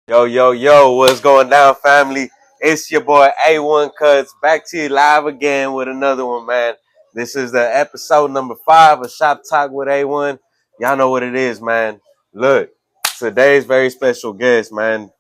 Yo, yo, yo, what's going down, family? It's your boy A1 Cutz back to you live again with another one, man. This is the episode number 5 of Shop Talk with A1. Y'all know what it is, man. Look, today's very special guest, man.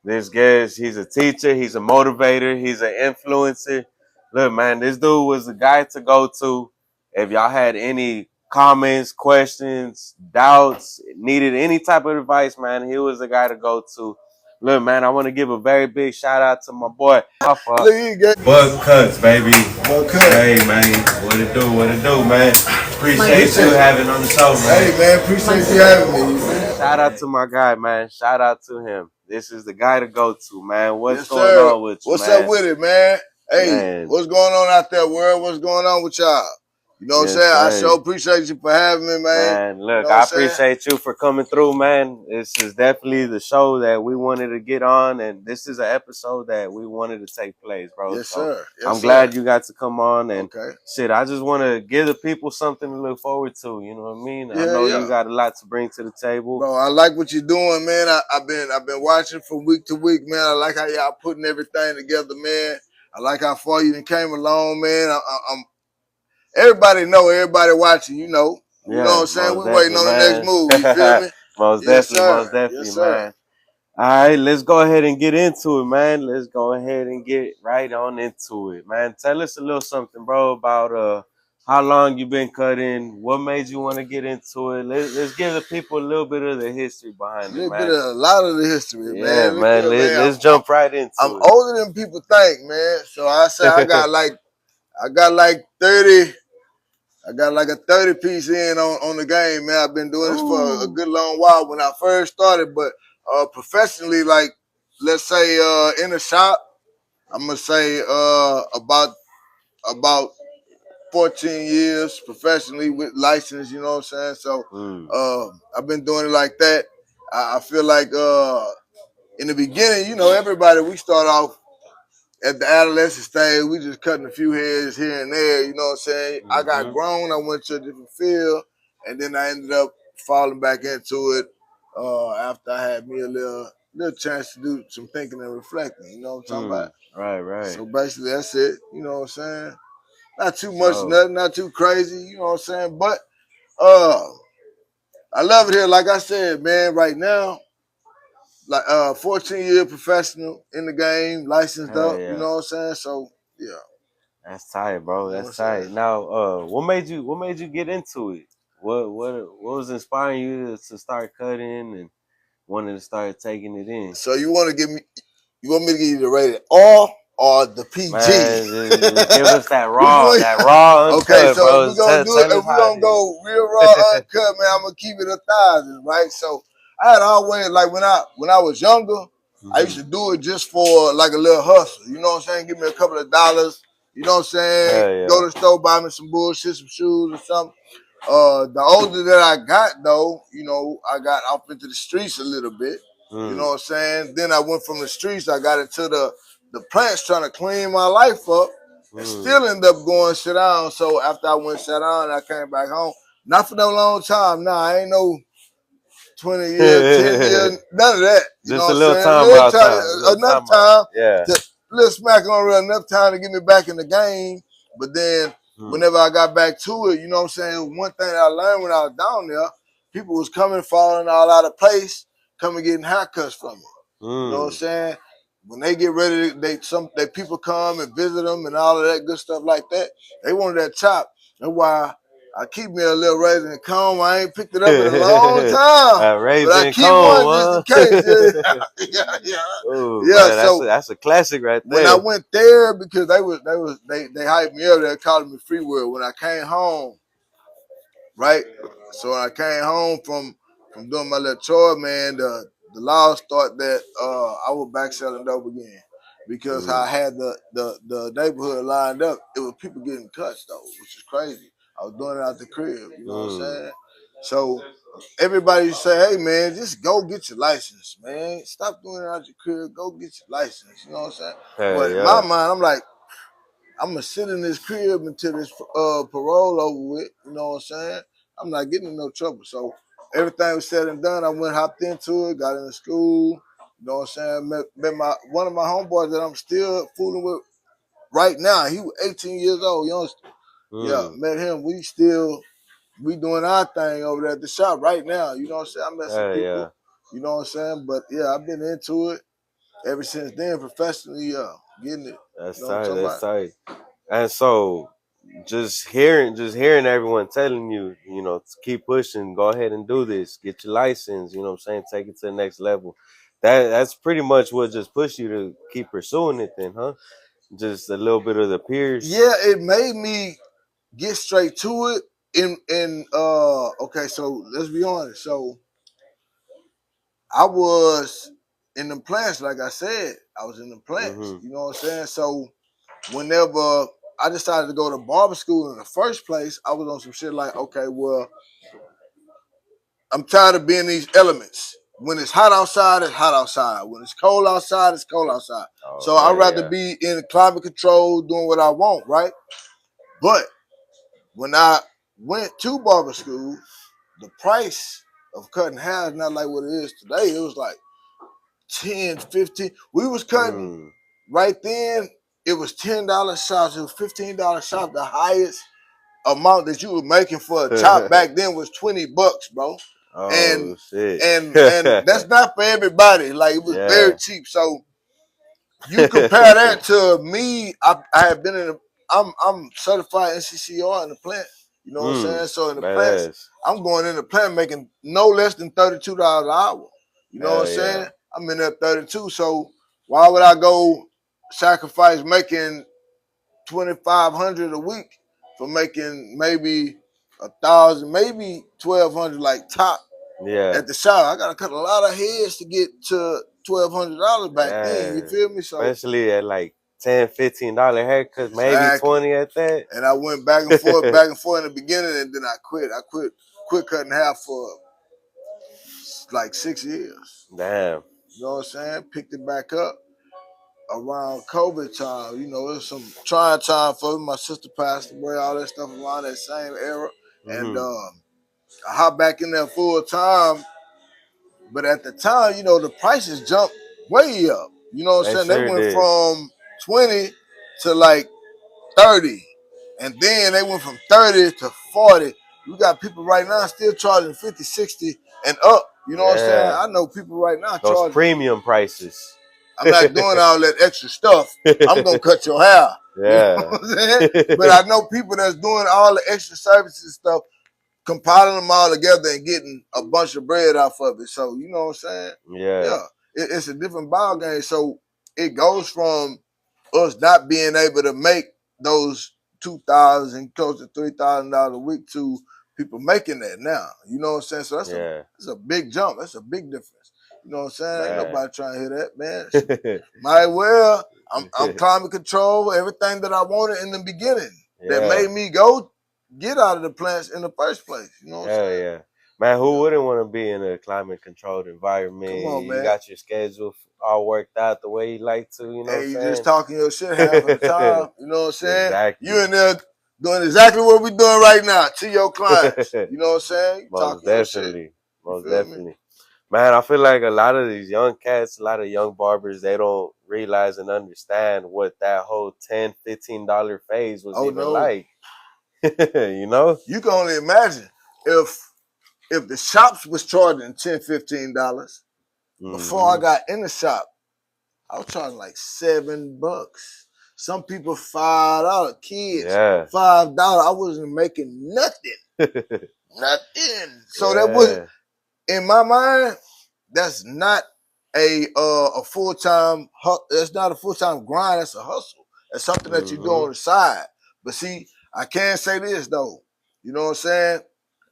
This guest, he's a teacher, he's a motivator, he's an influencer. Look, man, this dude was the guy to go to if y'all had any comments, questions, doubts, needed any type of advice, man. He was the guy to go to. Look, man, I want to give a very big shout out to my boy. Bug Cuts, baby. Bug Cuts. Hey, man, what it do, man? Appreciate you having on the show, man. Hey, man, appreciate you having me, man. Shout out to my guy, man. Shout out to him. This is the guy to go to, man. What's Yes, going sir. on with you, What's man? up with it, man? Hey, Man. what's going on out there, world? What's going on with y'all? You know what I'm saying? I sure appreciate you for having me, man. Man, look, you know I appreciate you for coming through, man. This is definitely the show that we wanted to get on, and this is an episode that we wanted to take place, bro. Yes, so sir. Yes, I'm glad you got to come on, and shit, I just want to give the people something to look forward to. You know what I mean? Yeah, I know you got a lot to bring to the table, bro. I like what you're doing, man. I've been watching from week to week, man. I like how y'all putting everything together, man. I like how far you done came along, man. I'm everybody know, everybody watching, you know. You know what I'm saying? We waiting on the next move. You feel me? Most definitely, man. All right, let's go ahead and get into it, man. Let's go ahead and get right on into it, man. Tell us a little something, bro, about how long you been cutting. What made you want to get into it? Let's give the people a little bit of the history behind it, man. A lot of the history, man. Yeah, man. Let's jump right into it. I'm older than people think, man. So I say I got like 30. I got like a 30 piece in on the game, man. I've been doing this for a good long while when I first started, but professionally, like let's say in the shop, I'm gonna say about 14 years professionally with license, you know what I'm saying? So I've been doing it like that. I feel like in the beginning, you know, everybody, we start off at the adolescent stage, we just cutting a few heads here and there, you know what I'm saying? I got grown, I went to a different field, and then I ended up falling back into it after I had me a little chance to do some thinking and reflecting, you know what I'm talking about? Right. So basically that's it, you know what I'm saying? Not too much, nothing, not too crazy, you know what I'm saying? But I love it here, like I said, man, right now, like 14-year professional in the game, licensed up, you know what I'm saying? So yeah. That's tight, bro. That's tight. Now, what made you get into it? What was inspiring you to start cutting and wanted to start taking it in? So you want me to give you the rated R or the PG? Man, just give us that raw uncut, okay, so bro. if we're gonna do it, if we're gonna go real raw uncut, man, I'm gonna keep it 1,000, right? So I had always, like when I was younger, I used to do it just for like a little hustle. You know what I'm saying? Give me a couple of dollars. You know what I'm saying? Go to the store, buy me some bullshit, some shoes or something. The older that I got, though, you know, I got off into the streets a little bit. You know what I'm saying? Then I went from the streets, I got into the plants trying to clean my life up and still ended up going sit down. So after I went sit down, I came back home. Not for no long time. Nah, I ain't no 20 years, 10 years, none of that. You just know a little what time, I'm saying? enough time. Yeah. Little smack on real enough time to get me back in the game. But then whenever I got back to it, you know what I'm saying? One thing that I learned when I was down there, people was coming, falling all out of place, coming getting haircuts from me. You know what I'm saying? When they get ready, they people come and visit them and all of that good stuff like that. They wanted that chop. That's why I keep me a little razor and comb. I ain't picked it up in a long time, but I keep one just in case. Yeah. Ooh, man, so that's a classic right there. When I went there, because they hyped me up, they called me Free Will. When I came home, right? So when I came home from doing my little chore, man, the laws thought that I was back selling dope again. Because I had the neighborhood lined up. It was people getting cuts though, which is crazy. I was doing it out the crib, you know what I'm saying? So everybody say, hey man, just go get your license, man. Stop doing it out your crib, go get your license, you know what I'm saying? But in my mind, I'm like, I'm gonna sit in this crib until this parole over with, you know what I'm saying? I'm not getting in no trouble. So everything was said and done. I hopped into it, got into school, You know what I'm saying? Met one of my homeboys that I'm still fooling with right now. He was 18 years old, youngster. Yeah, met him. We doing our thing over there at the shop right now. You know what I'm saying? I met some people. Yeah. You know what I'm saying? But yeah, I've been into it ever since then professionally. Getting it. That's You know what I'm tight. talking That's about? tight. And so, just hearing everyone telling you, to keep pushing, go ahead and do this, get your license. You know what I'm saying? Take it to the next level. That's pretty much what just pushed you to keep pursuing it, then, huh? Just a little bit of the peers. Yeah, it made me get straight to it. Okay, so let's be honest. So I was in the plants, like I said, I was in the plants. Mm-hmm. You know what I'm saying? So whenever I decided to go to barber school in the first place, I was on some shit like, okay, well, I'm tired of being these elements. When it's hot outside, it's hot outside. When it's cold outside, it's cold outside. Oh, So I'd rather yeah. be in climate control doing what I want, right? But when I went to barber school, the price of cutting hair is not like what it is today. It was like 10, 15. We was cutting right then. It was $10 shops. It was $15 shops. The highest amount that you were making for a chop back then was $20, bro. Oh, And shit. and that's not for everybody. Like it was very Yeah. cheap. So you compare that to me. I had been in. I'm certified NCCR in the plant. You know what I'm saying? So in the plants, Badass. I'm going in the plant making no less than $32 an hour. You know what I'm Hell saying? yeah. I'm in there 32. So why would I go sacrifice making 2,500 a week for making maybe 1,000, maybe 1,200 like top Yeah. at the shop? I gotta cut a lot of heads to get to $1,200 back then. You Man. feel me? So Especially at like $10, $15 haircuts, maybe exactly. 20 at that. And I went back and forth in the beginning, and then I quit. I quit cutting hair for like 6 years. Damn. You know what I'm saying? Picked it back up around COVID time. You know, it was some trying time for me. My sister passed away, all that stuff around that same era. And I hopped back in there full time. But at the time, you know, the prices jumped way up. You know what I'm They saying? They sure went did. from 20 to like 30. And then they went from 30 to 40. You got people right now still charging 50, 60 and up. You know what I'm saying? Yeah. I know people right now Those charging. premium prices. I'm not doing all that extra stuff. I'm gonna cut your hair. You know Yeah. what I'm saying? But I know people that's doing all the extra services and stuff, compiling them all together and getting a bunch of bread off of it. So you know what I'm saying? Yeah. It's a different ball game. So it goes from us not being able to make those 2,000, close to $3,000 a week to people making that now. You know what I'm saying? So that's a big jump. That's a big difference. You know what I'm saying? Ain't nobody trying to hear that, man. Might well. I'm climate control, everything that I wanted in the beginning that made me go get out of the plants in the first place. You know what I'm saying? Yeah. Man, who wouldn't want to be in a climate controlled environment? Come on, man. You got your schedule all worked out the way you like to, you know what I'm you saying? just talking your shit half of the time. You know what I'm saying? Exactly. You in there doing exactly what we're doing right now to your clients. You know what I'm saying? Most definitely. Most definitely. Man, I feel like a lot of these young cats, a lot of young barbers, they don't realize and understand what that whole $10, $15 phase was like. You know? You can only imagine if the shops was charging $10, $15 before I got in the shop, I was charging like $7. Some people $5. Kids, $5. I wasn't making nothing. Nothing. So that was, in my mind, that's not a full-time, that's not a full-time grind, that's a hustle. That's something that you do on the side. But see, I can say this though. You know what I'm saying?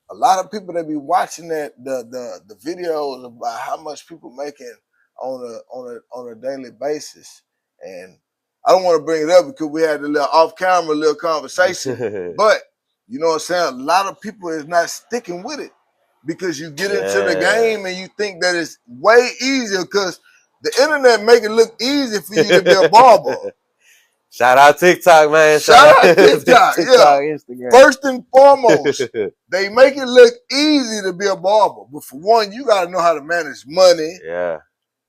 A lot of people that be watching that the videos about how much people making on a daily basis. And I don't want to bring it up because we had a little off-camera little conversation. But you know what I'm saying? A lot of people is not sticking with it because you get into the game and you think that it's way easier because the internet make it look easy for you to be a barber. Shout out TikTok, man. Shout out TikTok, Instagram. First and foremost, they make it look easy to be a barber. But for one, you got to know how to manage money. Yeah.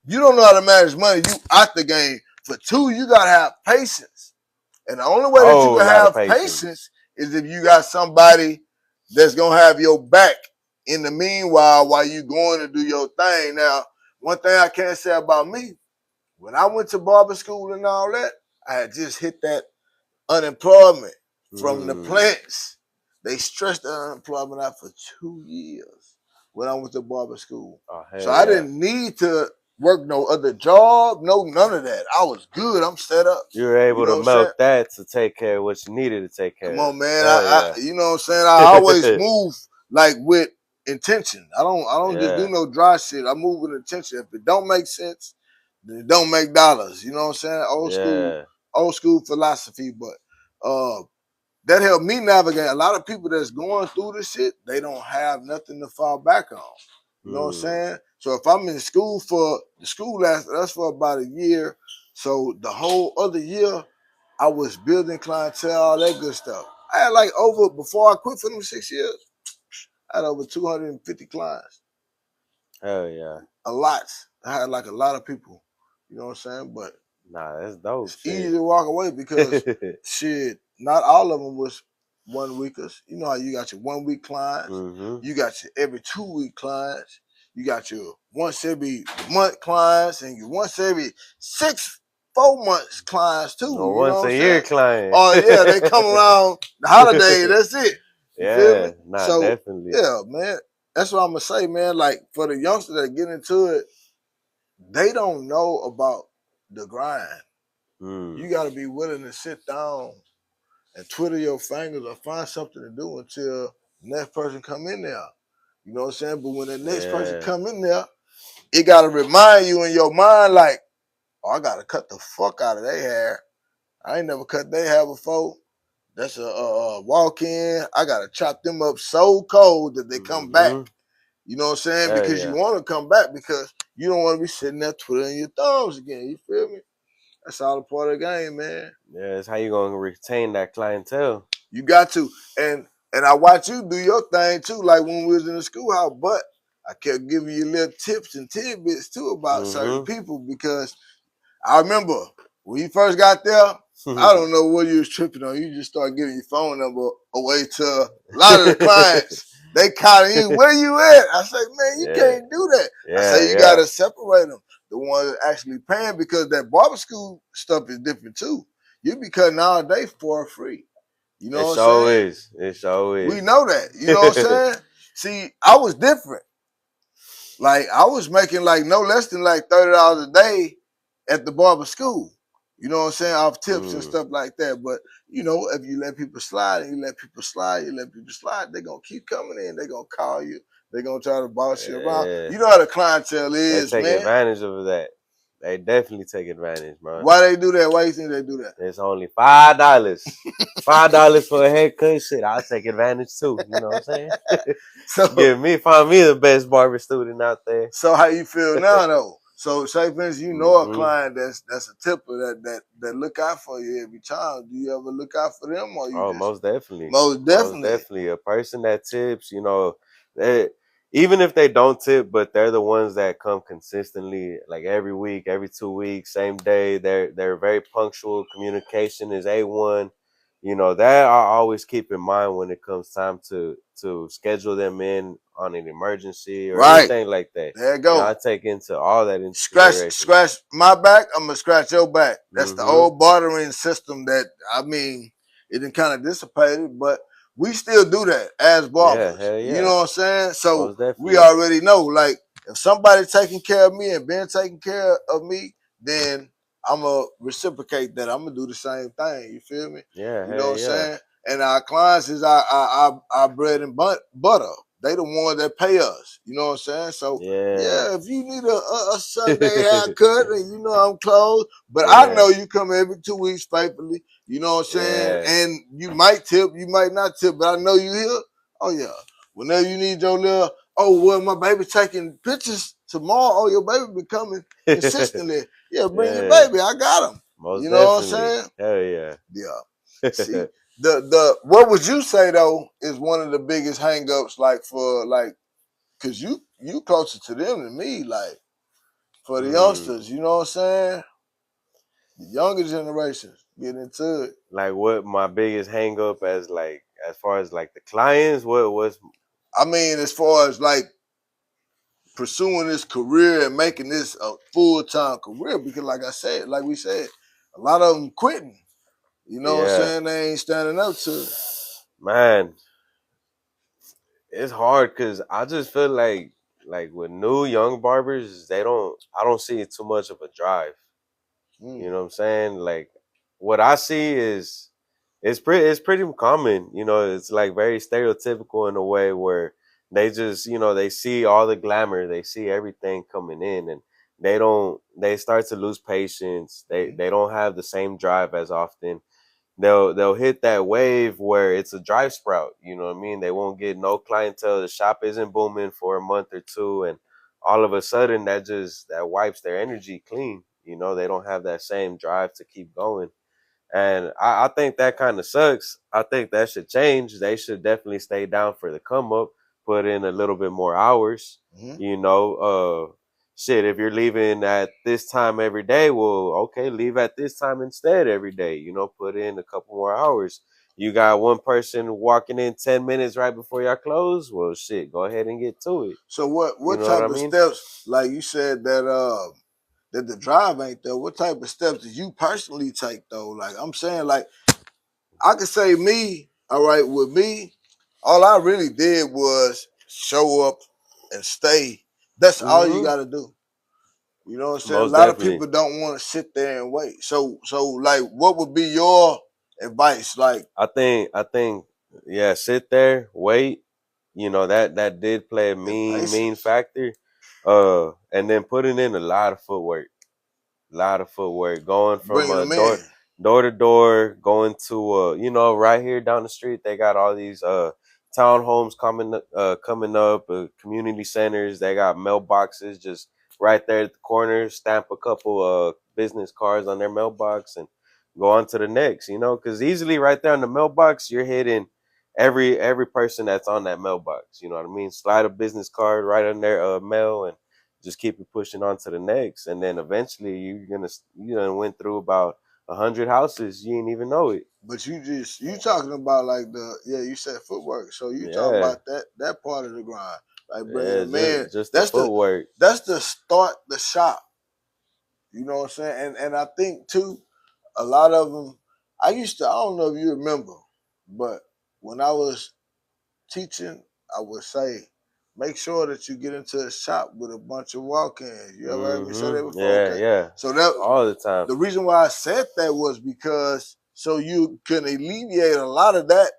You don't know how to manage money. You out the game. For two, you gotta have patience. And the only way that you Oh, a can lot of have patience. patience is if you got somebody that's gonna have your back in the meanwhile while you going to do your thing. Now, one thing I can't say about me, when I went to barber school and all that, I had just hit that unemployment from the plants. They stretched the unemployment out for 2 years when I went to barber school. Oh, So hell I yeah. didn't need to work no other job, no none of that. I was good. I'm set up. You were able You know to what I'm saying? milk that to take care of what you needed to take care Come of. on, man. Hell yeah. You know what I'm saying? I always move like with intention. I don't just do Yeah. no dry shit. I move with intention. If it don't make sense, then it don't make dollars. You know what I'm saying? Yeah. Old school philosophy. But that helped me navigate. A lot of people that's going through this shit, they don't have nothing to fall back on. You know what I'm saying? So if I'm in school for the school that's for about a year. So the whole other year, I was building clientele, all that good stuff. I had like over, before I quit for them 6 years, I had over 250 clients. Hell yeah. A lot. I had like a lot of people. You know what I'm saying? But Nah, that's dope. it's Shit. easy to walk away because shit, not all of them was 1 weekers. You know how you got your 1 week clients, you got your every 2 week clients, you got your once every month clients, and your once every 4 months clients too. Or You know once what a I'm year saying? client. Oh yeah, they come around the holiday. That's it. You feel me? Yeah, nah, So definitely. yeah, man. That's what I'm gonna say, man. Like for the youngsters that get into it, they don't know about the grind. You got to be willing to sit down and twiddle your fingers or find something to do until the next person come in there. You know what I'm saying? But when the next person come in there, it got to remind you in your mind, like, oh, I got to cut the fuck out of their hair. I ain't never cut their hair before. That's a walk-in. I got to chop them up so cold that they come back. You know what I'm saying? Because you want to come back because you don't want to be sitting there twiddling your thumbs again. You feel me? That's all a part of the game, man. Yeah, that's how you gonna retain that clientele. You got to. And I watch you do your thing too, like when we was in the schoolhouse, but I kept giving you little tips and tidbits too about certain people because I remember when you first got there, I don't know what you was tripping on. You just started giving your phone number away to a lot of the clients. They calling you, where you at? I say, man, you can't do that. I say, you got to separate them. The ones that actually paying because that barber school stuff is different too. You be cutting all day for free. You know what I'm saying? It sure is. We know that. You know what I'm saying? See, I was different. Like I was making like no less than like $30 a day at the barber school. You know what I'm saying? Off tips and stuff like that. But you know, if you let people slide and you let people slide, they're gonna keep coming in. They're gonna call you. They're gonna try to boss you around. You know how the clientele is, they take man. advantage of that. They definitely take advantage, man. Why they do that? Why you think they do that? It's only $5. $5 for a haircut. Shit, I'll take advantage too. You know what I'm saying? So find me the best barber student out there. So how you feel now though? So say for instance, you know a client that's a tipper that look out for you every time. Do you ever look out for them or you most definitely. Most definitely. Most definitely. A person that tips, you know, even if they don't tip, but they're the ones that come consistently, like every week, every 2 weeks, same day. They're very punctual. Communication is A1. You know, that I always keep in mind when it comes time to schedule them in on an emergency or anything like that. There you go. You know, I take into all that into consideration. Scratch my back, I'm gonna scratch your back. That's the old bartering system that it didn't kind of dissipated, but we still do that as barbers. You know what I'm saying? So we already know, like, if somebody taking care of me and been taking care of me, then I'm gonna reciprocate that. I'm gonna do the same thing. You feel me? Yeah. You know what I'm saying? And our clients is our bread and butter. They the ones that pay us. You know what I'm saying? So yeah, if you need a Sunday haircut and you know I'm closed, but I know you come every 2 weeks faithfully. You know what I'm saying? And you might tip, you might not tip, but I know you here. Oh yeah. Whenever you need your little, oh well, my baby taking pictures tomorrow. Oh, your baby be coming consistently. Yeah, bring your baby. I got him. You know what I'm saying? Hell yeah. Yeah. See, the what would you say though is one of the biggest hangups, like for like, cause you closer to them than me, like for the youngsters. You know what I'm saying? The younger generations getting into it. Like, what my biggest hang up as far as like the clients? What was? I mean, as far as like pursuing this career and making this a full-time career, because like I said, like we said, a lot of them quitting. You know what I'm Yeah, saying? They ain't standing up to it. man, it's hard because I just feel like with new young barbers, I don't see too much of a drive. You Mm. know what I'm saying? Like, what I see is it's pretty common. You know, it's like very stereotypical in a way where they just, they see all the glamour, they see everything coming in, and they start to lose patience. They don't have the same drive as often. They'll hit that wave where it's a dry sprout. You know what I mean? They won't get no clientele. The shop isn't booming for a month or two, and all of a sudden that wipes their energy clean. You know, they don't have that same drive to keep going. And I think that kind of sucks. I think that should change. They should definitely stay down for the come up, put in a little bit more hours. Mm-hmm. You know, shit, if you're leaving at this time every day, well, okay, leave at this time instead every day. You know, put in a couple more hours. You got one person walking in 10 minutes right before y'all close. Well, shit, go ahead and get to it. So You what know what type I of mean? steps, like you said that the drive ain't there? What type of steps did you personally take though? Like I'm saying, like I could say me, all right, with me, all I really did was show up and stay. That's all you Mm-hmm. gotta do. You know what I'm saying? A Most lot of definitely. people don't want to sit there and wait. So like what would be your advice? Like I think, yeah, sit there, wait. You know, that did play a and mean patience. factor. And then putting in a lot of footwork, going from Bringing them in. door to door, going to right here down the street they got all these townhomes coming up, community centers. They got mailboxes just right there at the corner. Stamp a couple business cards on their mailbox and go on to the next. You know, because easily right there in the mailbox you're hitting every person that's on that mailbox. You know what I mean? Slide a business card right on their mail and just keep it pushing on to the next, and then eventually you done went through about 100 houses. You didn't even know it. But you talking about like you said footwork. So you talking Yeah, about that part of the grind, like bringing yeah, them in. just the That's the footwork. that's the start the shop. You know what I'm saying? And I think too, a lot of them. I don't know if you remember, but when I was teaching, I would say, make sure that you get into a shop with a bunch of walk-ins. You ever heard me say that before? Yeah, Okay. yeah, So that all the time. the reason why I said that was because so you can alleviate a lot of that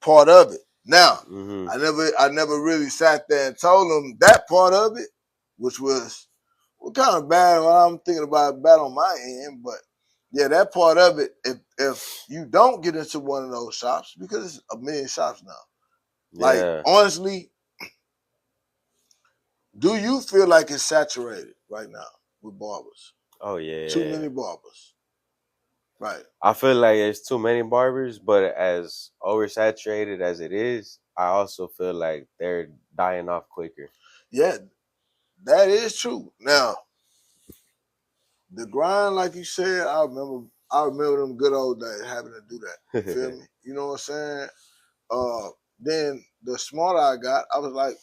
part of it. Now, Hmm. I never really sat there and told them that part of it, which was kind of bad when I'm thinking about it bad on my end, but yeah, that part of it, if you don't get into one of those shops, because it's a million shops now. Like Yeah. honestly, do you feel like it's saturated right now with barbers? Oh Too yeah. many barbers. Right. I feel like there's too many barbers, but as oversaturated as it is, I also feel like they're dying off quicker. Yeah, that is true. Now, the grind, like you said, I remember them good old days having to do that. You feel me? You know what I'm saying? Then the smarter I got, I was like,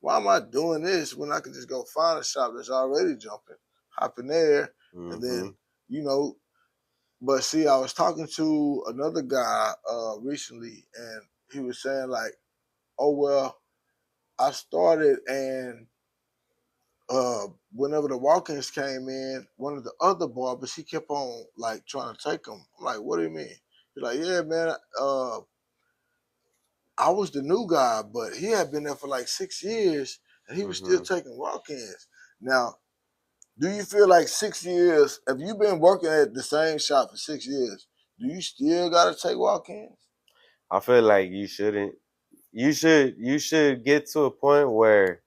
why am I doing this when I can just go find a shop that's already jumping, hop in there, and Hmm. then, you know, but see, I was talking to another guy recently, and he was saying like, "Oh well, I started, and whenever the walk-ins came in, one of the other barbers he kept on like trying to take them. I'm like, what do you mean? He's like, yeah, man. I was the new guy, but he had been there for like 6 years, and he was still Hmm. taking walk-ins. Now, do you feel like 6 years? Have you been working at the same shop for 6 years? Do you still gotta take walk-ins? I feel like you shouldn't. You should get to a point where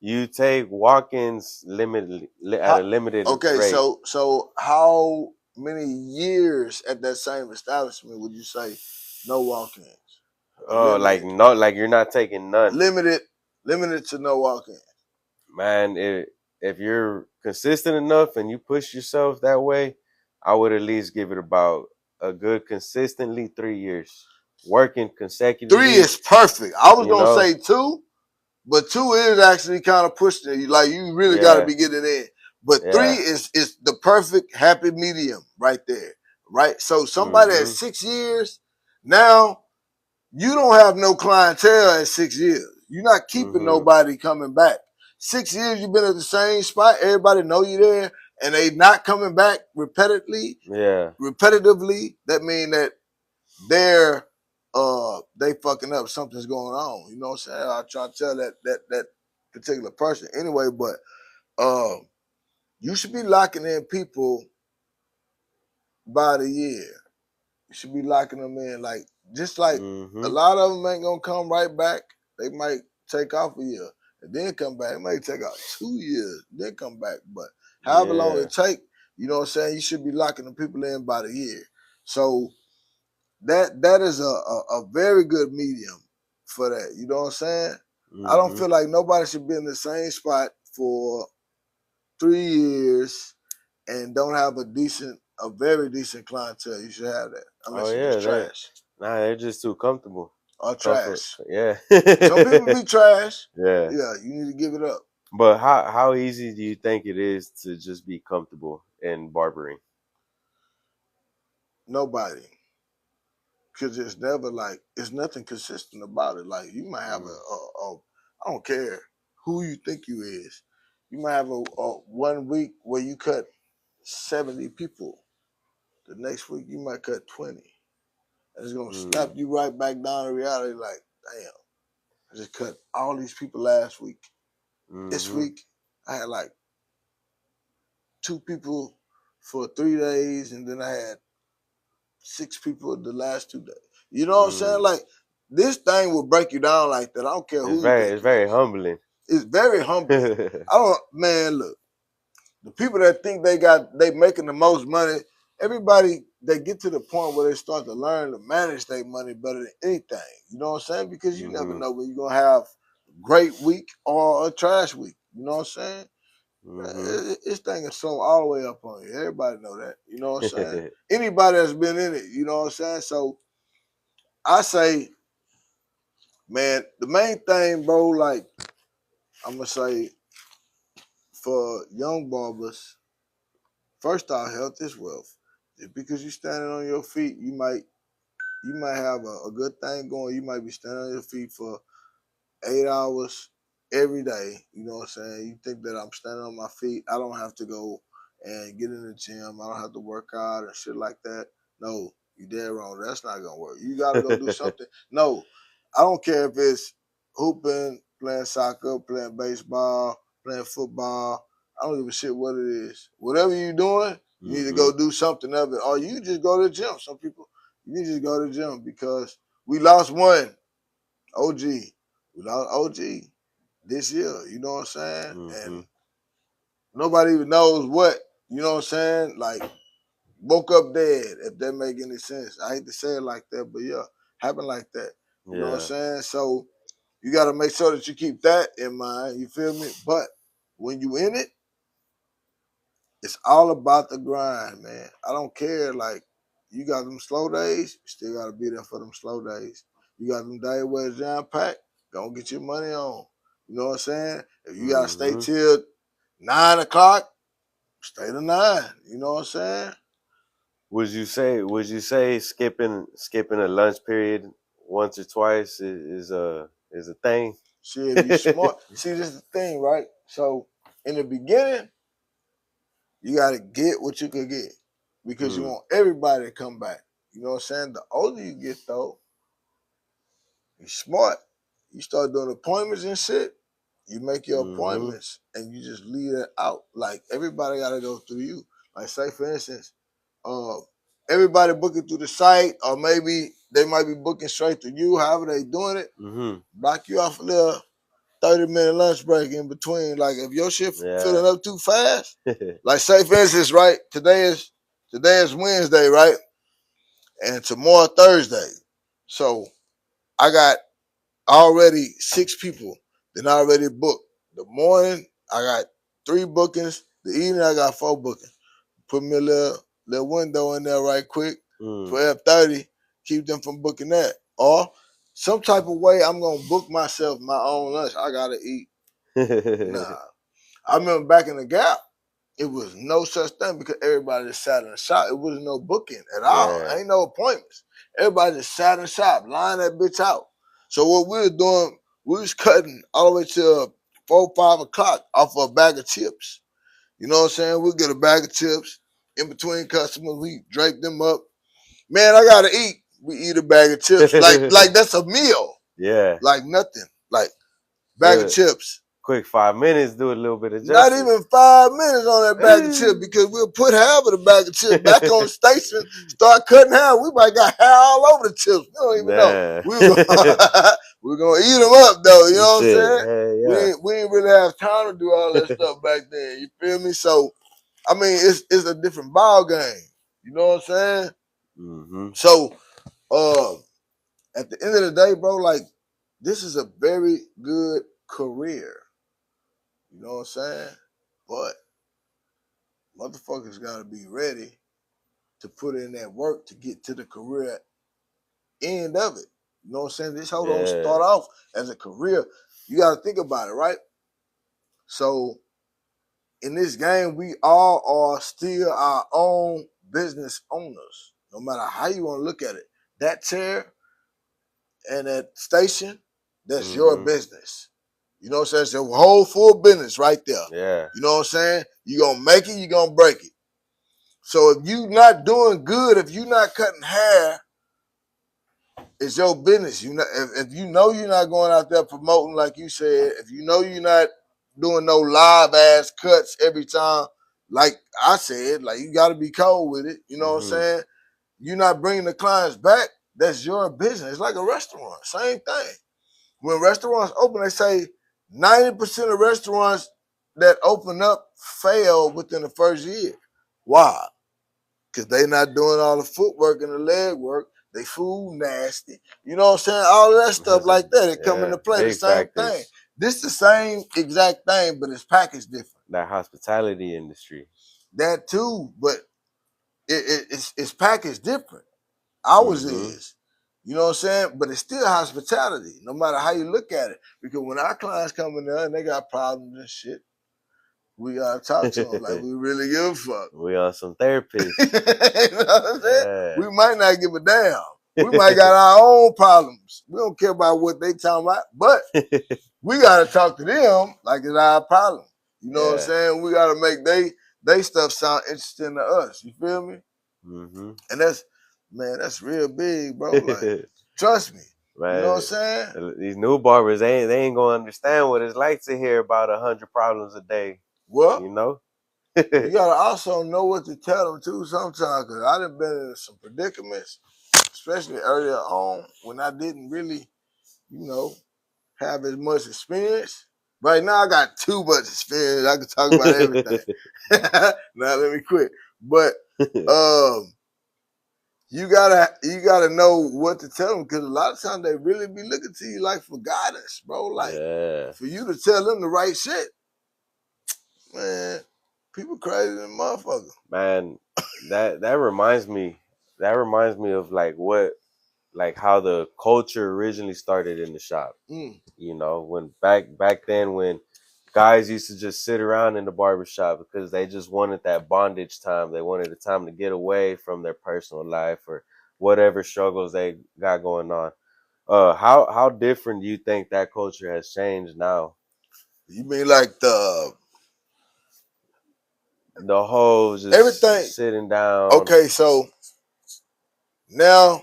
you take walk-ins at a How, limited okay, rate. so how many years at that same establishment would you say no walk-ins or Like limited, no, like you're not taking none, limited, limited to no walk-ins? man. if you're consistent enough and you push yourself that way, I would at least give it about a good consistently 3 years working 3 consecutively. is perfect. I was You gonna know, say 2, but 2 is actually kind of pushing it. Like you really got to yeah, be getting in. But 3 yeah, is the perfect happy medium right there. Right. So somebody at mm-hmm, 6 years now, you don't have no clientele at 6 years. You're not keeping mm-hmm, nobody coming back. 6 years you've been at the same spot. Everybody know you there, and they not coming back yeah, repetitively. That mean that they're they fucking up. Something's going on. You know what I'm saying? I try to tell that particular person anyway, but uh, you should be locking in people by the year. You should be locking them in like just like a mm-hmm, lot of them ain't gonna come right back. They might take off a year and then come back. It might take out 2 years, then come back. But however long yeah, it take, you know what I'm saying? You should be locking the people in by the year. So that is a very good medium for that. You know what I'm saying? I don't mm-hmm. feel like nobody should be in the same spot for 3 years and don't have a very decent clientele. You should have that, Oh unless you're yeah, just they trash nah, they're just too comfortable. or Comfort, trash. yeah, Some people be trash. yeah. Yeah, you need to give it up. But how easy do you think it is to just be comfortable in barbering? Nobody, because it's never like it's nothing consistent about it. Like you might have Mm, I don't care who you think you is. You might have a 1 week where you cut 70 people. The next week you might cut 20. And it's gonna snap mm, you right back down to reality. Like, damn, I just cut all these people last week. This mm-hmm, week I had like 2 people for 3 days, and then I had 6 people the last 2 days. You know what I'm saying? mm. Like this thing will break you down like that. I don't care who you think It's you very is. humbling. It's very humbling. I don't man, look, the people that think they making the most money, everybody they get to the point where they start to learn to manage their money better than anything. You know what I'm saying? Because you never Mm-hmm, know when you're gonna have a great week or a trash week. You know what I'm saying? mm-hmm. This thing is so all the way up on you. Everybody know that. You know what I'm saying? Anybody that's been in it, you know what I'm saying? So I say, man, the main thing, bro, like I'm gonna say for young barbers, first off, health is wealth. Just because you're standing on your feet, you might have a good thing going. You might be standing on your feet for 8 hours every day. You know what I'm saying? You think that I'm standing on my feet. I don't have to go and get in the gym. I don't have to work out and shit like that. No, you dead wrong. That's not gonna work. You gotta go do something. No, I don't care if it's hooping, playing soccer, playing baseball, playing football. I don't give a shit what it is. Whatever you're doing, you need to Mm-hmm, go do something of it. Or you just go to the gym. Some people, you need to just go to the gym because we lost one. OG. We lost OG this year. You know what I'm saying? mm-hmm. And nobody even knows what. You know what I'm saying? Like woke up dead. If that make any sense. I hate to say it like that, but yeah, happened like that. You know what I'm Yeah. saying? So you got to make sure that you keep that in mind. You feel me? But when you in it, it's all about the grind, man. I don't care. Like, you got them slow days, you still got to be there for them slow days. You got them days where it's jam packed, go get your money on. You know what I'm saying? If you got to stay Mm-hmm. till 9 o'clock, stay to 9. You know what I'm saying? Would you say skipping a lunch period once or twice is a thing? See, if you smart, see, this is the thing, right? So, in the beginning, you got to get what you could get because you Hmm. want everybody to come back. You know what I'm saying? The older you get, though, you smart. You start doing appointments and shit. You make your Mm-hmm. appointments and you just leave it out. Like everybody gotta go through you. Like say for instance, uh, everybody booking through the site, or maybe they might be booking straight to you. However they doing it, Mm-hmm. block you off a little 30-minute lunch break in between. Like if your shit Yeah. filling up too fast, like say for instance, right? Today is Wednesday, right? And tomorrow Thursday. So I got already 6 people that already booked. The morning, I got 3 bookings. The evening I got 4 bookings. Put me a little window in there right quick for F30. Keep them from booking that. Or some type of way I'm gonna book myself my own lunch. I gotta eat. Nah. I remember back in the Gap, it was no such thing because everybody just sat in the shop. It wasn't no booking at all. Yeah. Ain't no appointments. Everybody just sat in the shop, line that bitch out. So what we was doing, we was cutting all the way till 4, 5 o'clock off of a bag of chips. You know what I'm saying? We'll get a bag of chips in between customers. We drape them up. Man, I gotta eat. We eat a bag of chips. like that's a meal. Yeah. Like nothing. Like bag of chips. Quick 5 minutes, do a little bit of Not justice. even 5 minutes on that bag of chips because we'll put half of the bag of chips back on the station, start cutting hair. We might got hair all over the chips. We don't even know. We're gonna eat them up though. You know what I'm saying? Hey, yeah. We ain't really have time to do all that stuff back then. You feel me? So, I mean, it's a different ball game. You know what I'm saying? Mm-hmm. So, at the end of the day, bro, like this is a very good career. You know what I'm saying? But motherfuckers gotta be ready to put in that work to get to the career end of it. You know what I'm saying? This whole don't start off as a career. You gotta think about it, right? So in this game, we all are still our own business owners, no matter how you want to look at it. That chair and that station, that's your business. You know what I'm saying? It's your whole full business right there. Yeah. You know what I'm saying? You're going to make it, you're going to break it. So if you not doing good, if you not cutting hair, it's your business. You know, if you know you're not going out there promoting like you said, if you know you're not doing no live ass cuts every time, like I said, like you got to be cold with it. You know what I'm saying? You're not bringing the clients back. That's your business. It's like a restaurant. Same thing. When restaurants open, they say 90% of restaurants that open up fail within the first year. Why? Because they not doing all the footwork and the leg work. They food nasty. You know what I'm saying? All of that stuff like that. It come into play. The same thing. This the same exact thing, but it's packaged different. That hospitality industry. That too, but it's packaged different. Ours is. You know what I'm saying? But it's still hospitality, no matter how you look at it. Because when our clients come in there and they got problems and shit, we gotta talk to them like we really give a fuck. We on some therapy. You know what I'm saying? Yeah. We might not give a damn. We might got our own problems. We don't care about what they talking about, but we gotta talk to them like it's our problem. You know what I'm saying? We gotta make they stuff sound interesting to us. You feel me? And that's real big, bro. Like, trust me. Man, you know what I'm saying? These new barbers, they ain't gonna understand what it's like to hear about 100 problems a day. Well, you know, you gotta also know what to tell them too sometimes, because I done been in some predicaments, especially earlier on when I didn't really, you know, have as much experience. Right now I got too much experience. I can talk about everything. Now let me quit. But you gotta know what to tell them, because a lot of times they really be looking to you like for guidance, bro. Like for you to tell them the right shit. Man, people crazy than motherfucker. Man, that reminds me of like how the culture originally started in the shop. You know, when back then when guys used to just sit around in the barbershop because they just wanted that bondage time. They wanted the time to get away from their personal life or whatever struggles they got going on. How different do you think that culture has changed now? You mean like the whole just everything sitting down? Okay, so now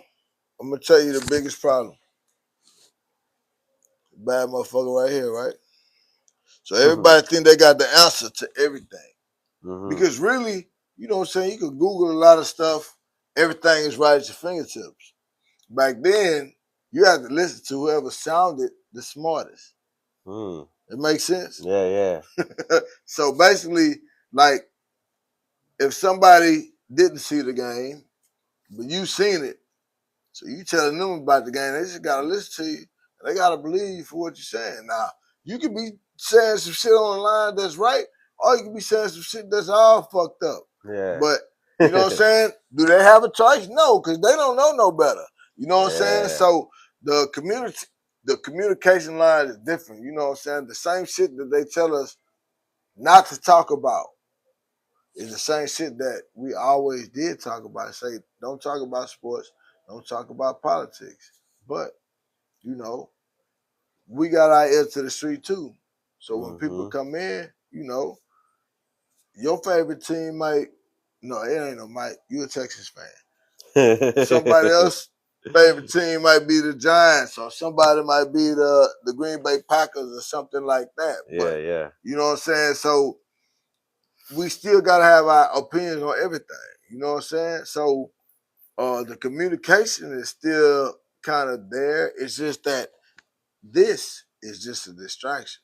I'm gonna tell you the biggest problem. Bad motherfucker right here, right? So everybody think they got the answer to everything. Because really, you know what I'm saying, you can Google a lot of stuff. Everything is right at your fingertips. Back then, you had to listen to whoever sounded the smartest. It makes sense? Yeah. So basically, like, if somebody didn't see the game, but you seen it, so you telling them about the game, they just gotta listen to you. And they gotta believe you for what you're saying. Now, you could be saying some shit on the line that's right, or you can be saying some shit that's all fucked up. Yeah. But you know what I'm saying? Do they have a choice? No, because they don't know no better. You know what I'm saying? So the communication line is different. You know what I'm saying? The same shit that they tell us not to talk about is the same shit that we always did talk about. Say, don't talk about sports, don't talk about politics. But, you know, we got our ear to the street too. So when people come in, you know, your favorite team might, no, it ain't no Mike, you a Texas fan. Somebody else favorite team might be the Giants, or somebody might be the Green Bay Packers or something like that. But you know what I'm saying? So we still gotta have our opinions on everything. You know what I'm saying? So the communication is still kind of there. It's just that this is just a distraction.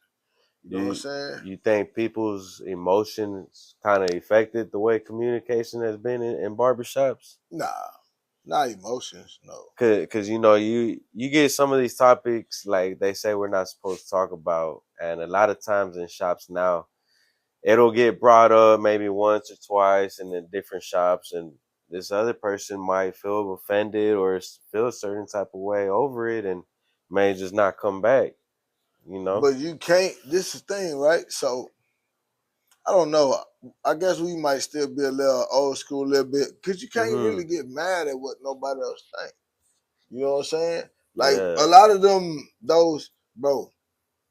You know what I'm saying? You think people's emotions kind of affected the way communication has been in barbershops? Nah, not emotions, no. Cause you know you get some of these topics like they say we're not supposed to talk about, and a lot of times in shops now, it'll get brought up maybe once or twice in the different shops, and this other person might feel offended or feel a certain type of way over it, and may just not come back. You know. But you can't. This is the thing, right? So I don't know. I guess we might still be a little old school, a little bit, because you can't really get mad at what nobody else thinks. You know what I'm saying? Like a lot of them, those, bro,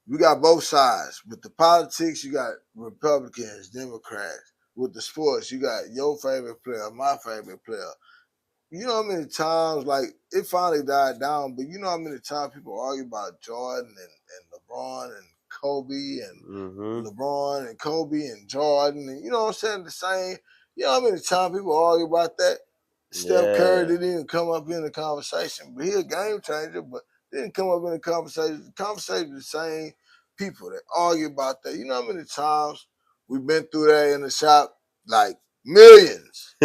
we got both sides. With the politics, you got Republicans, Democrats. With the sports, you got your favorite player, my favorite player. You know how many times, like, it finally died down, but you know how many times people argue about Jordan and LeBron and Kobe and LeBron and Kobe and Jordan, and you know what I'm saying? The same. You know how many times people argue about that? Steph Curry didn't even come up in the conversation, but he a game changer, but didn't come up in the conversation. The conversation is the same people that argue about that. You know how many times we've been through that in the shop? Like millions.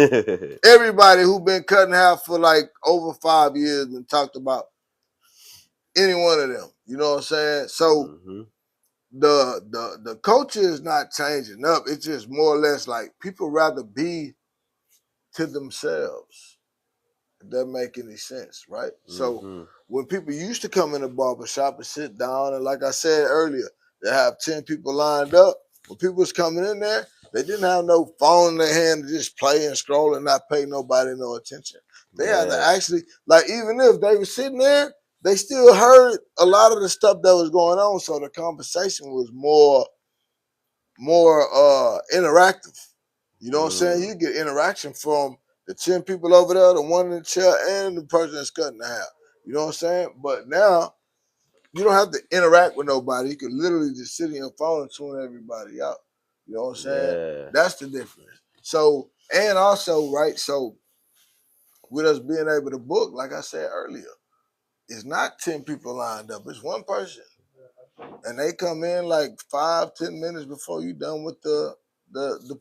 Everybody who been cutting hair for like over 5 years and talked about any one of them. You know what I'm saying? So the culture is not changing up. It's just more or less like people rather be to themselves. If that make any sense, right? So when people used to come in the barbershop and sit down, and like I said earlier, they have 10 people lined up. When people was coming in there, they didn't have no phone in their hand to just play and scroll and not pay nobody no attention. They had to actually, like, even if they were sitting there, they still heard a lot of the stuff that was going on. So the conversation was more interactive. You know what I'm saying? You get interaction from the 10 people over there, the one in the chair, and the person that's cutting the hair. You know what I'm saying? But now you don't have to interact with nobody. You can literally just sit in your phone and tune everybody out. You know what I'm saying? That's the difference. So, and also, right, so with us being able to book, like I said earlier, it's not 10 people lined up. It's one person. And they come in like 5-10 minutes before you done with the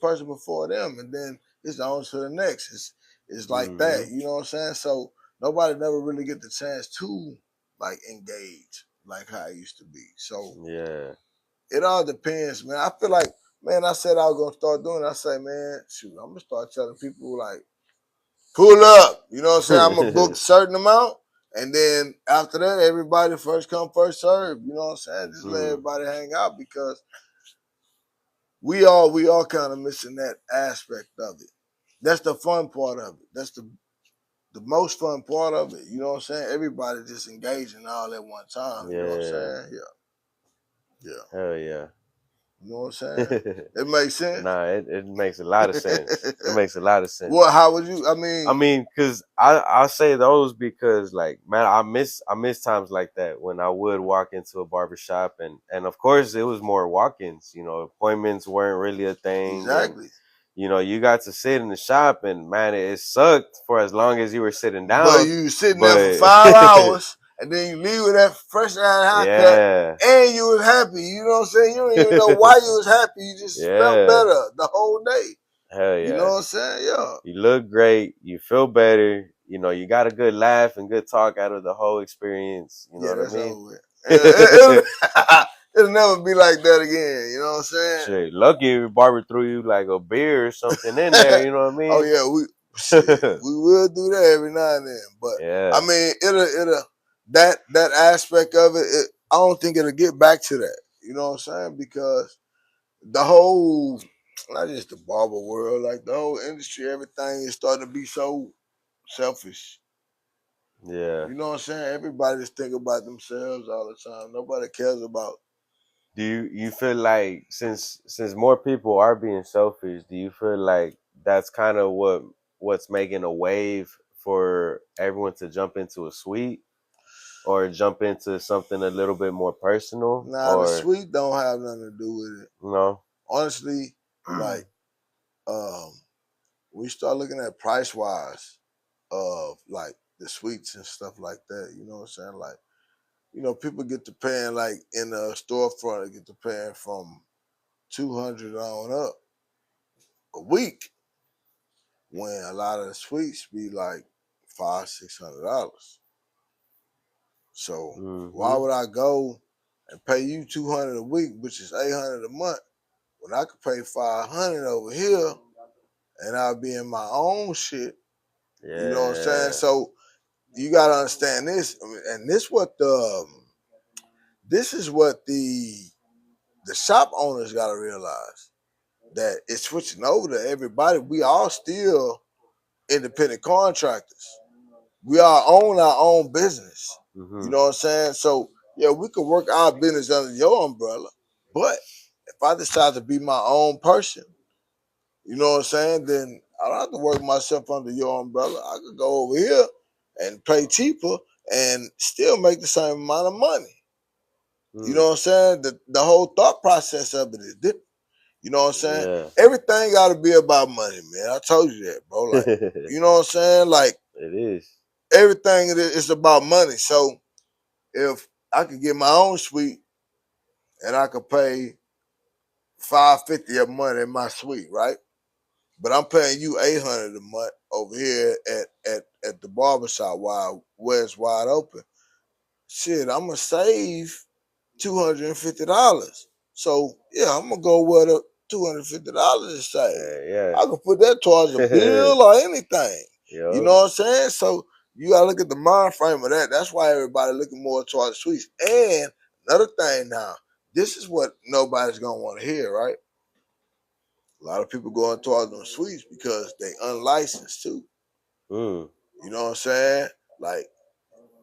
person before them. And then it's on to the next. It's like that. You know what I'm saying? So nobody never really get the chance to like engage like how it used to be. So it all depends, man. I feel like, man, I said I was gonna start doing it. I say, man, shoot, I'm gonna start telling people like, pull up. You know what I'm saying? I'm gonna book a certain amount. And then after that, everybody first come, first serve. You know what I'm saying? Just let everybody hang out because we all kind of missing that aspect of it. That's the fun part of it. That's the most fun part of it. You know what I'm saying? Everybody just engaging all at one time. You know what I'm saying? Yeah. Hell yeah. You know what I'm saying? It makes sense? Nah, it makes a lot of sense. It makes a lot of sense. Well, how would you, I mean, cause I say those because like, man, I miss times like that when I would walk into a barbershop and of course it was more walk-ins, you know, appointments weren't really a thing. Exactly. And, you know, you got to sit in the shop and man, it sucked for as long as you were sitting down. But you sitting there for 5 hours. And then you leave with that fresh haircut, and you was happy. You know what I'm saying? You don't even know why you was happy. You just felt better the whole day. Hell yeah. You know what I'm saying? Yeah. You look great. You feel better. You know, you got a good laugh and good talk out of the whole experience. You know what I mean? it'll never be like that again. You know what I'm saying? Shit, lucky if Barber threw you like a beer or something in there. You know what I Oh mean? yeah, we will do that every now and then. But I Yeah. mean, it'll that aspect of it. I don't think it'll get back to that. You know what I'm saying? Because the whole, not just the barber world, like the whole industry, everything is starting to be so selfish. Yeah. You know what I'm saying? Everybody just think about themselves all the time. Nobody cares about. Do you feel like since more people are being selfish, do you feel like that's kind of what's making a wave for everyone to jump into a suite or jump into something a little bit more personal Nah, the or sweet don't have nothing to do with it. no? Honestly, like um, we start looking at price wise of like the sweets and stuff like that. You know what I'm saying? Like, people get to paying like in the storefront, they get to paying from 200 on up a week when a lot of the sweets be like $500-$600. So why Mm-hmm. would I go and pay you 200 a week, which is 800 a month, when I could pay 500 over here and I'll be in my own shit? You know what I'm saying? Yeah. So you gotta understand this, and this is what the shop owners gotta realize, that it's switching over to everybody. We all still independent contractors. We all own our own business. You Mm-hmm. know what I'm saying? So yeah, we could work our business under your umbrella, but if I decide to be my own person, you know what I'm saying, then I don't have to work myself under your umbrella. I could go over here and pay cheaper and still make the same amount of money. You know Mm. what I'm saying? The whole thought process of it is different. You know what I'm saying? Yeah. Everything got to be about money, man. I told you that, bro. Like, It you know what I'm saying? Like, is. everything is about money. So if I could get my own suite and I could pay $550 a month in my suite, right? But I'm paying you $800 a month over here at the barbershop while where it's wide open. Shit, I'm gonna save $250. So yeah, I'm gonna go where the $250 is saved. Yeah. I can put that towards a Yeah. bill or anything. You Yup. know what I'm saying? So you gotta look at the mind frame of that. That's why everybody looking more towards the sweets. And another thing now, this is what nobody's gonna want to hear, right? A lot of people going towards them sweets because they unlicensed too. Mm. You know what I'm saying? Like,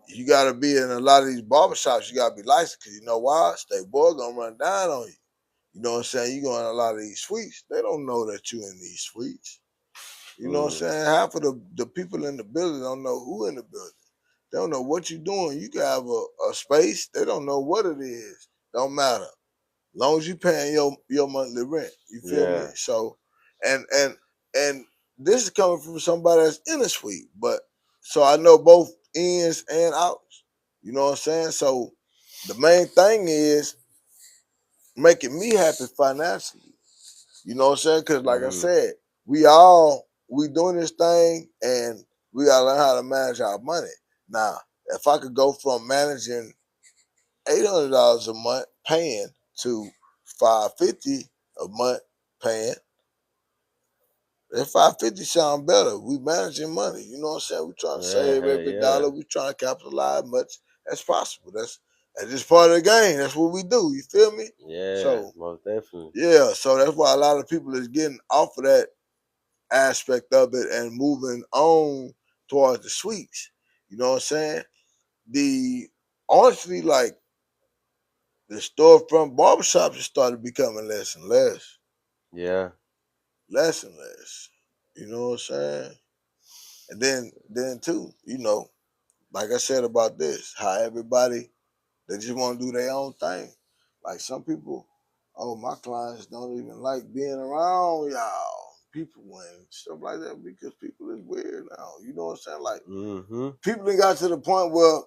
you gotta be in a lot of these barbershops, you gotta be licensed, because you know why? State board gonna run down on you. You know what I'm saying? You go in a lot of these suites, they don't know that you in these suites. You know what I'm Mm. saying? Half of the people in the building don't know who in the building. They don't know what you're doing. You can have a space, they don't know what it is. Don't matter. Long as you paying your monthly rent. You feel me? Yeah. So and this is coming from somebody that's in a suite, but so I know both ins and outs. You know what I'm saying? So the main thing is making me happy financially. You know what I'm saying? Because like I Mm-hmm. said, we doing this thing, and we gotta learn how to manage our money. Now, if I could go from managing $800 a month paying to 550 a month paying, that 550 sound better. We managing money. You know what I'm saying? We trying to Yeah. save Hell every yeah. dollar. We trying to capitalize much as possible. That's just part of the game. That's what we do. You feel me? Yeah. So Most definitely. yeah, so that's why a lot of people is getting off of that aspect of it and moving on towards the sweets. You know what I'm saying? The honestly, like, the storefront barbershops have started becoming less and less, Yeah. less and less. You know what I'm saying? And then too, like I said about this, how everybody, they just want to do their own thing. Like some people, oh, my clients don't even like being around y'all people and stuff like that, because people is weird now. You know what I'm saying? Like, Mm-hmm. people that got to the point where,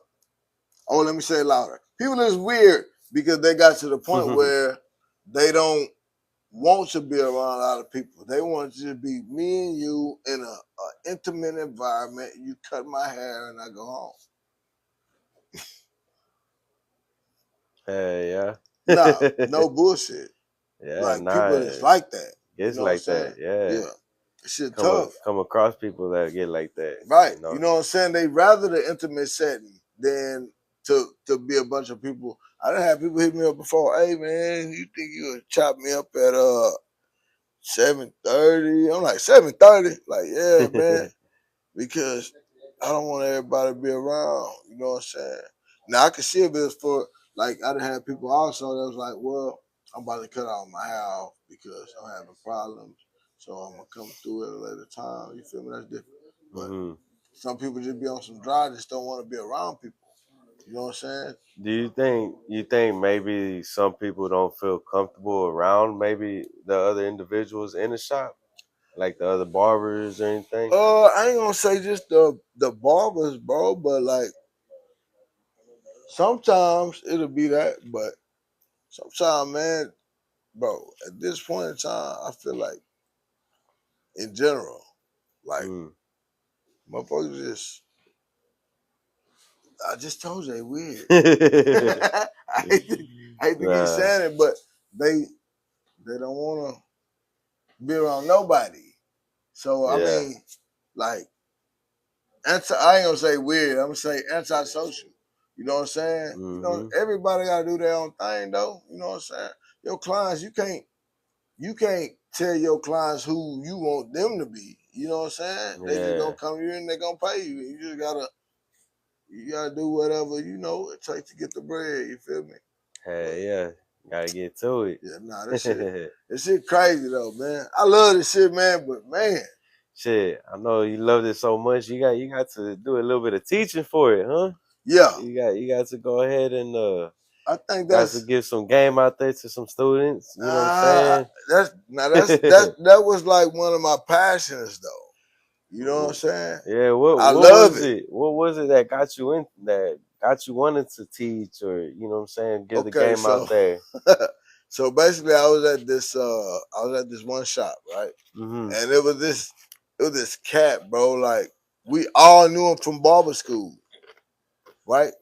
oh, let me say it louder. People is weird because they got to the point where they don't want to be around a lot of people. They want to just be me and you in a intimate environment. You cut my hair and I go home. Hey, yeah. Nah, no bullshit. Yeah, Like people nah, that's like that. You gets know what I'm like saying? that. Yeah, Yeah. Shit tough. come across people that get like that. Right. You know. You know what I'm saying? They rather the intimate setting than to be a bunch of people. I done had people hit me up before. Hey man, you think you would chop me up at 7:30? I'm like 7:30. Like yeah, man, because I don't want everybody to be around. You know what I'm saying? Now I can see if it's for like I done had people also that was like, well, I'm about to cut out my hair off because I'm having problems, so I'm gonna come through at a later time. You feel me? That's different, but. Hmm. Some people just be on some dry, just don't want to be around people. You know what I'm saying? Do you think maybe some people don't feel comfortable around maybe the other individuals in the shop, like the other barbers or anything? I ain't gonna say just the barbers, bro, but like sometimes it'll be that, but sometimes, man, bro, at this point in time, I feel like in general, like Mm. motherfuckers just I just told you they weird. I hate to keep Nah. saying it, but they they don't wanna be around nobody. So I Yeah. mean, like I ain't gonna say weird. I'm gonna say antisocial. You know what I'm saying? You know, Hmm. everybody gotta do their own thing though. You know what I'm saying? Your clients, you can't tell your clients who you want them to be. You know what I'm saying? They just Yeah. gonna come here and they gonna pay you. You gotta do whatever you know it takes to get the bread. You feel me? But Hey, yeah. Gotta get to it. yeah, nah, this shit crazy though, man. I love this shit, man. But man, Shit, I know you love it so much. You got to do a little bit of teaching for it, huh? yeah, You got to go ahead and I think got to that's give some game out there to some students. You know what I'm saying? that was like one of my passions though. You know what I'm saying? Yeah. I What love was it. it? What was it that got you in that got you wanting to teach or you know what I'm saying? Give the Okay, game out so there. so basically I was at this one shop, right? Hmm. And it was this cat, bro, like we all knew him from barber school, right?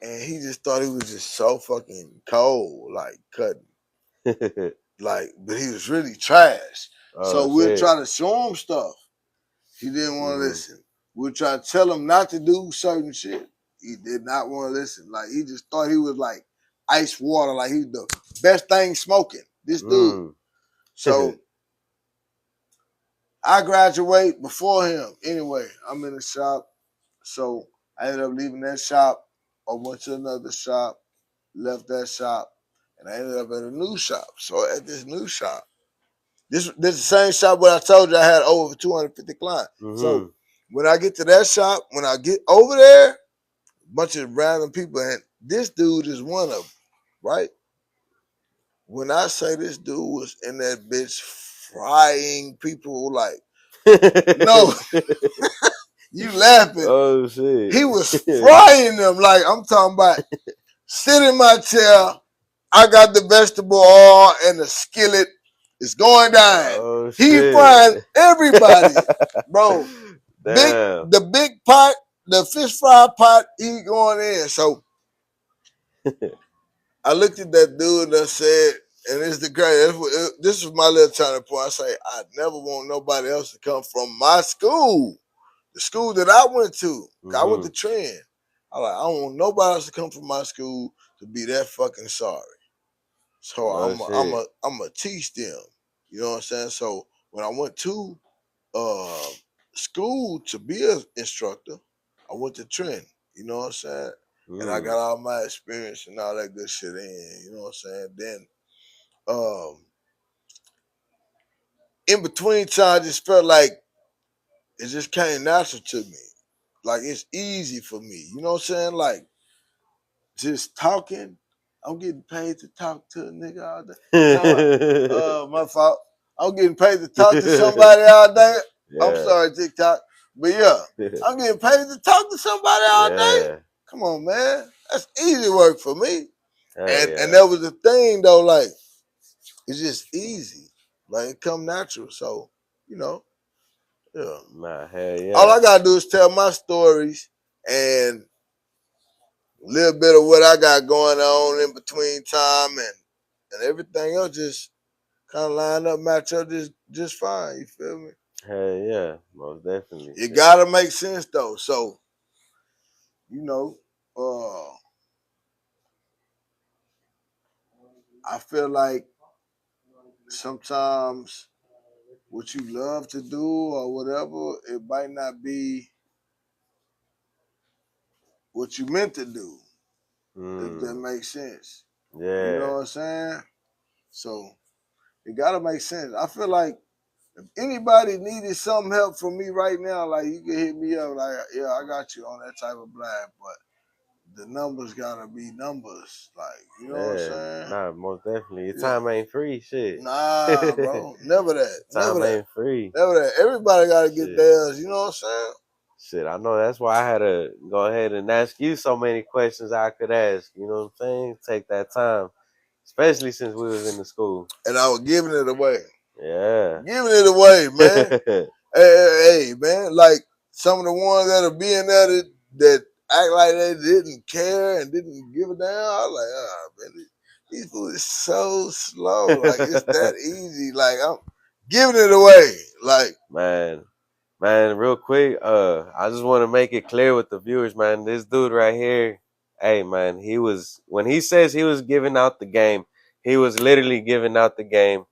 And he just thought he was just so fucking cold, like cutting. Like, but he was really trash. So Oh we'll shit. try to show him stuff. He didn't want to Hmm. listen. We'll try to tell him not to do certain shit. He did not want to listen. Like he just thought he was like ice water, like he's the best thing smoking. This dude. Mm. So I graduate before him. Anyway, I'm in the shop. So I ended up leaving that shop. I went to another shop, left that shop, and I ended up at a new shop. So at this new shop, this is the same shop where I told you I had over 250 clients. So Hmm. when I get to that shop, when I get over there, a bunch of random people, and this dude is one of them, right? When I say this dude was in that bitch frying people, like, no, you laughing. Oh shit. He was frying them, like, I'm talking about sit in my chair. I got the vegetable oil and the skillet is going down. Oh He shit. frying everybody, bro. Damn. The big pot, the fish fry pot, he going in. So I looked at that dude and I said, and it's the great. This was my little turning point. I say, I never want nobody else to come from my school, the school that I went to. I went to Hmm. Trend. I don't want nobody else to come from my school to be that fucking sorry. So Oh shit. I'm gonna teach them. You know what I'm saying? So when I went to uh, school to be an instructor, I went to Trent. You know what I'm saying? And I Mm. got all my experience and all that good shit in. You know what I'm saying? Then um, in between time, I just felt like it just came natural to me. Like it's easy for me. You know what I'm saying? Like just talking. I'm getting paid to talk to a nigga all day. My fault. I'm getting paid to talk to somebody all day. I'm Yeah. sorry, TikTok. But yeah, I'm getting paid to talk to somebody all day. Yeah. Come on, man. That's easy work for me. Hell And yeah. that was the thing though, like, it's just easy. Like it come natural. So, you know, yeah. Nah, hell All yeah. I gotta do is tell my stories and a little bit of what I got going on in between time and everything else just kind of line up, match up just fine. You feel me? Hell yeah, most definitely. It gotta make sense though. So, you know, I feel like sometimes what you love to do or whatever, it might not be what you meant to do. If that makes sense. Yeah. You know what I'm saying? So it gotta make sense. I feel like if anybody needed some help from me right now, like you can hit me up, like, yeah, I got you on that type of blind, but the numbers gotta be numbers. Like, you know what I'm saying? Nah, most definitely. Your time ain't free, shit. Nah, bro. Never that. Time Never that. ain't free. Never that. Everybody gotta get theirs, you know what I'm saying? Shit, I know that's why I had to go ahead and ask you so many questions I could ask. You know what I'm saying? Take that time. Especially since we was in the school. And I was giving it away. Yeah. Giving it away, man. hey, man. Like some of the ones that'll be in there that act like they didn't care and didn't give a damn. I was like, man, these fools is so slow. Like it's that easy. Like I'm giving it away. Like Man, real quick, I just want to make it clear with the viewers, man. This dude right here, hey, man, when he says he was giving out the game, he was literally giving out the game,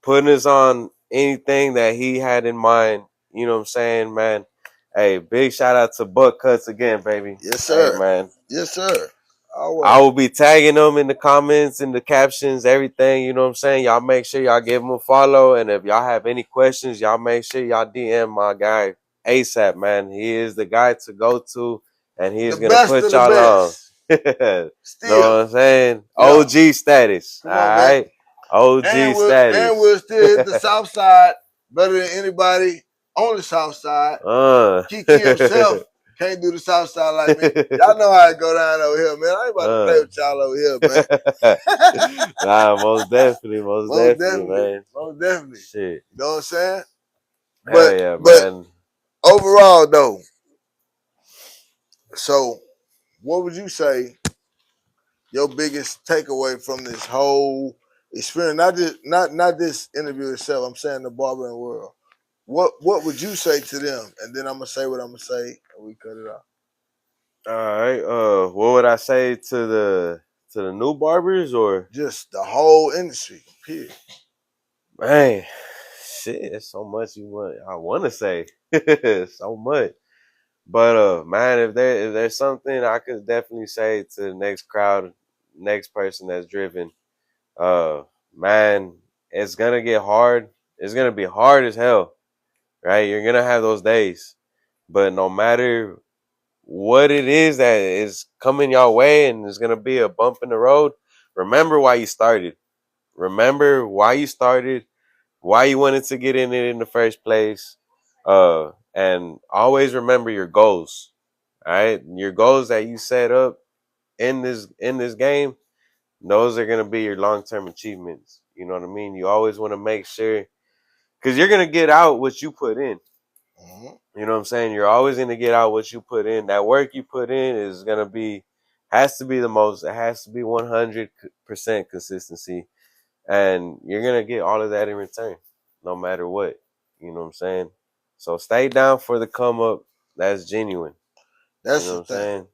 putting us on anything that he had in mind. You know what I'm saying, man? Hey, big shout out to Cutz again, baby. Yes, sir. Hey, man. Yes, sir. Always. I will be tagging them in the comments, in the captions, everything. You know what I'm saying? Y'all make sure y'all give him a follow. And if y'all have any questions, y'all make sure y'all DM my guy ASAP, man. He is the guy to go to, and he is going to put y'all on. Know what I'm saying? Yeah. OG status. All right? OG status. And we'll still hit the South Side better than anybody on the South Side. Kiki himself can't do the South Side like me. Y'all know how it go down over here, man. I ain't about to play with y'all over here, man. Nah, most definitely, most definitely, man. Most definitely. Shit. You know what I'm saying? Hell yeah, man. Overall, though, so what would you say your biggest takeaway from this whole experience? Not this interview itself. I'm saying the barbering world. What would you say to them? And then I'm gonna say what I'm gonna say, and we cut it off. All right. What would I say to the new barbers or just the whole industry? Period. Man, shit, there's so much I want to say, so much. But man, if there's something I could definitely say to the next crowd, next person that's driven, man, it's gonna get hard. It's gonna be hard as hell, right? You're gonna have those days, but no matter what it is that is coming your way and there's gonna be a bump in the road, remember why you started. Remember why you started, why you wanted to get in it in the first place, and always remember your goals. All right, your goals that you set up in this game, those are gonna be your long-term achievements. You know what I mean? You always want to make sure, because you're gonna get out what you put in. You know what I'm saying? You're always gonna get out what you put in. That work you put in has to be the most. It has to be 100% consistency, and you're gonna get all of that in return, no matter what. You know what I'm saying? So stay down for the come up. That's genuine. That's the thing.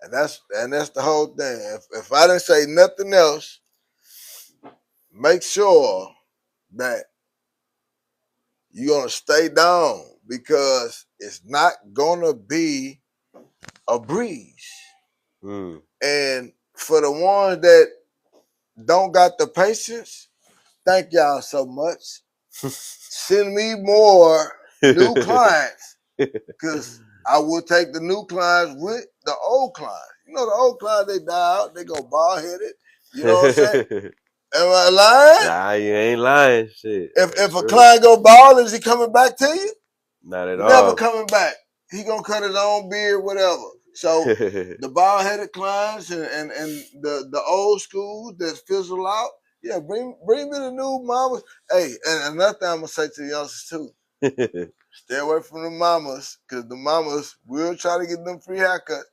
And that's the whole thing. If I didn't say nothing else, make sure that you're gonna stay down because it's not gonna be a breeze. And for the ones that don't got the patience, thank y'all so much. Send me more new clients because I will take the new clients with the old clients. You know, the old clients, they die out, they go bald headed. You know what I'm saying? Am I lying? Nah, you ain't lying. Shit. If a client go bald, is he coming back to you? Not at all. Never coming back. He gonna cut his own beard, whatever. So the bald headed clients and the old school that fizzle out, yeah, bring me the new mamas. Hey, and another thing I'm gonna say to the youngsters too. Stay away from the mamas, because the mamas will try to get them free haircuts.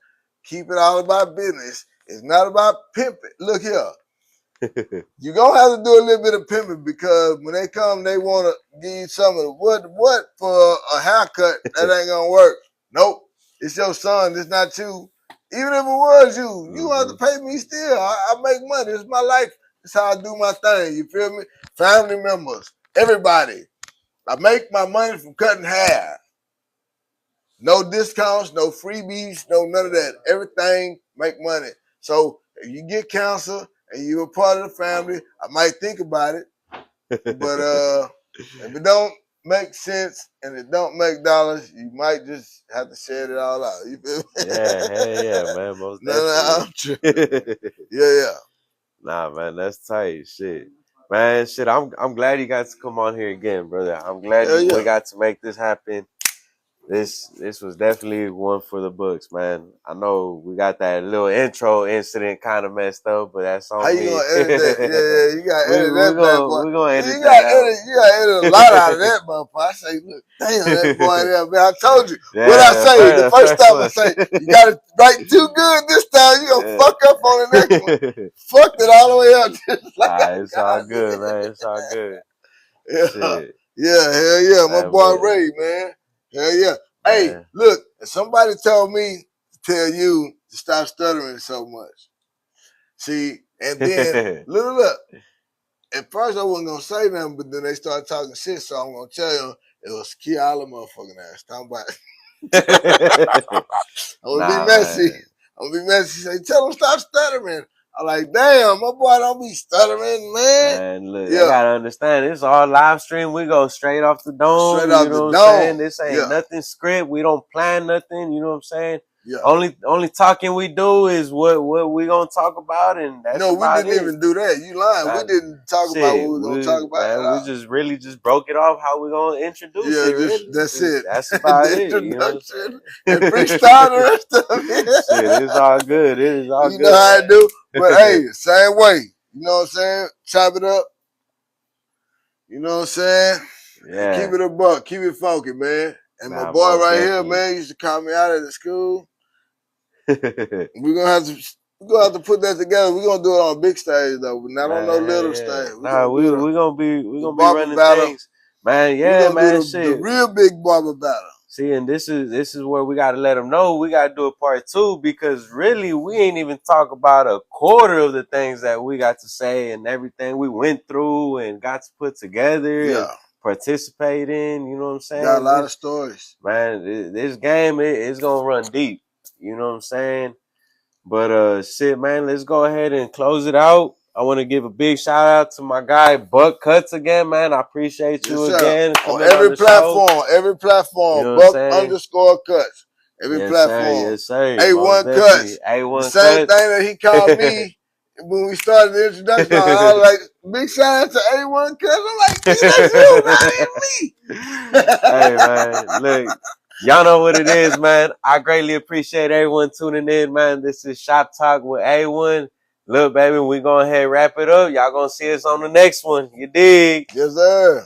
keep it all about business. It's not about pimping. Look here. You're going to have to do a little bit of pimping because when they come, they want to give you some of the what for a haircut. That ain't going to work. Nope. It's your son. It's not you. Even if it was you, you have to pay me still. I make money. It's my life. It's how I do my thing. You feel me? Family members, everybody. I make my money from cutting hair. No discounts, no freebies, no none of that. Everything make money. So if you get cancer and you're a part of the family, I might think about it. But if it don't make sense and it don't make dollars, you might just have to shed it all out. You feel me? Yeah, hell yeah, man. Most I'm definitely. Yeah. Nah, man, that's tight. Shit. Man, shit, I'm glad you got to come on here again, brother. I'm glad we got to make this happen. This was definitely one for the books, man. I know we got that little intro incident kind of messed up, but that's on me. How you gonna edit that? Yeah, you gotta edit that bad boy. We're gonna edit you that gotta edit a lot out of that motherfucker. I say, look, damn that boy there, man. I told you. Yeah, what I say, the first time I say, you got it right too good this time, you gonna fuck up on the next one. Fucked it all the way up. Just like it's all good, man. It's all good. Yeah. Shit. Yeah, hell yeah. My Man, boy Ray, man. Hell yeah. Hey, look, if somebody told me to tell you to stop stuttering so much. See, and then look. At first I wasn't gonna say nothing, but then they started talking shit, so I'm gonna tell you it was Kiala motherfucking ass. Talking about I'm gonna be messy. Man. I'm gonna be messy. Say, tell them stop stuttering. I'm like, damn, my boy don't be stuttering, man. Man, look, you gotta understand, it's all live stream. We go straight off the dome. Straight off you know the what I'm dome. saying? This ain't nothing script. We don't plan nothing. You know what I'm saying? Yeah. Only talking we do is what we gonna talk about, and that's no, we didn't even do that. You lying. We didn't talk about what we were gonna talk about. Man, we just really just broke it off how we gonna introduce it. Really. That's it. That's about the it. Introduction and freestyle the rest of it. Shit, it's all good. It is all good. You know how I do. But hey, same way. You know what I'm saying? Chop it up. You know what I'm saying? Yeah. Keep it a buck. Keep it funky, man. And my boy right here, man, used to call me out at the school. We're gonna have to put that together. We're gonna do it on a big stage though, but not on no little stage. We're gonna be running battle. Things. Man, yeah, man. The real big barber battle. See, and this is where we gotta let them know we gotta do a part 2 because really we ain't even talk about a quarter of the things that we got to say and everything we went through and got to put together and participate in. You know what I'm saying? Got a lot of stories, man. This game it's gonna run deep. You know what I'm saying? But shit, man, let's go ahead and close it out. I want to give a big shout out to my guy Buck Cutz again, man. I appreciate you again. On every platform, you know Buck _Cutz. Every platform. Yes, sir. A1 Cutz. A1 the same thing that he called me when we started the introduction. I was like, big shout out to A1 Cutz. I'm like, that's you, not even me. Hey, man, look. Y'all know what it is, man. I greatly appreciate everyone tuning in, man. This is Shop Talk with A1. Look, baby, we go ahead and wrap it up. Y'all gonna see us on the next one. You dig? Yes, sir.